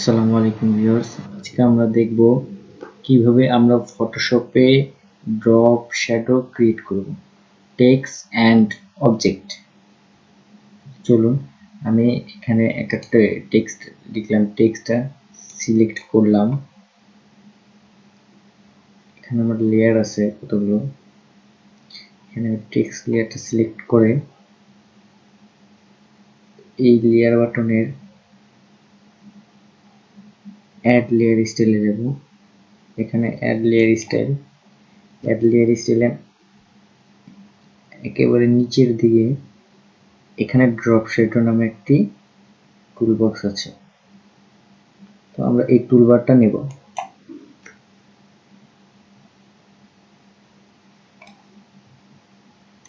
আসসালামু আলাইকুম ভিউয়ার্স, আজকে আমরা দেখব কিভাবে আমরা ফটোশপে ড্রপ শ্যাডো ক্রিয়েট করব, টেক্সট অ্যান্ড অবজেক্ট। চলুন, আমি এখানে একটা টেক্সট লিখলাম, টেক্সটটা সিলেক্ট করলাম। এখানে আমার লেয়ার আছে কতগুলো, এখানে টেক্সট লেয়ারটা সিলেক্ট করে এই লেয়ার বাটনের অ্যাড লেয়ার স্টাইলে যাব। এখানে অ্যাড লেয়ার স্টাইলে একেবারে নিচের দিকে এখানে ড্রপ শ্যাডো নামে একটি টুলবক্স আছে। তো আমরা এই টুলবারটা নেব।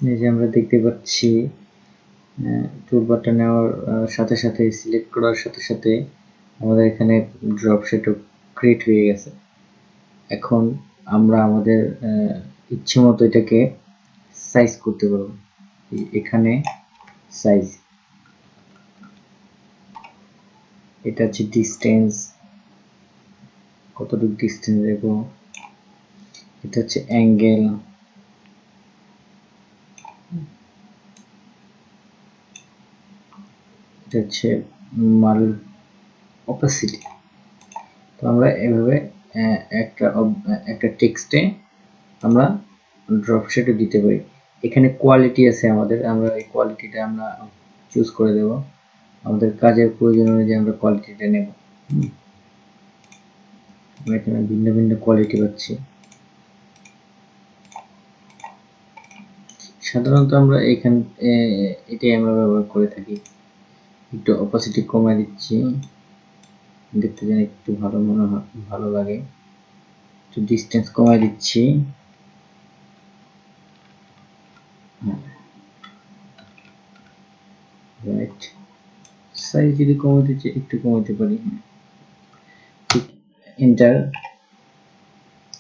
এই যে আমরা দেখতে পাচ্ছি টুলবারটা নেওয়ার সাথে সাথে, সিলেক্ট করার সাথে সাথে আমাদের এখানে ড্রপ শ্যাডো ক্রিয়েট হয়ে গেছে। এখন আমরা আমাদের ইচ্ছে মতো এটাকে সাইজ করতে পারবো। এখানে সাইজ, এটা হচ্ছে ডিস্টেন্স, কতটুকু ডিস্টেন্স দেব, এটা হচ্ছে অ্যাঙ্গেল, এটা হচ্ছে মাল অপাসিটি। তো আমরা এভাবে একটা টেক্সটে আমরা ড্রপ শ্যাডো দিতে পারি। এখানে কোয়ালিটি আছে আমাদের, আমরা এই কোয়ালিটিটা আমরা চুজ করে দেব। আমাদের কাজের প্রয়োজন অনুযায়ী আমরা কোয়ালিটিটা নেব। আমরা এখানে ভিন্ন ভিন্ন কোয়ালিটি পাচ্ছি। সাধারণত আমরা এটাই আমরা ব্যবহার করে থাকি। একটু অপাসিটি কমায় দিচ্ছি, দেখতে যেন একটু ভালো লাগে। একটু ডিস্টেন্স কমায় দিচ্ছি। রাইট, সাইজ যদি কমাতে চাই একটু কমাতে পারি। ঠিক, এন্টার।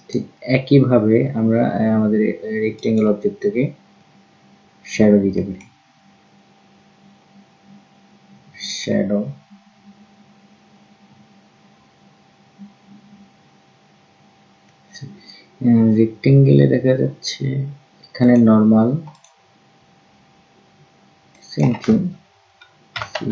ঠিক একইভাবে আমরা আমাদের রেক্টেঙ্গেল অবজেক্টটাকে শ্যাডো দিতে পারি। শ্যাডো, রেক্টেঙ্গেলে দেখা যাচ্ছে এখানে নরমাল, সেম থিং, 6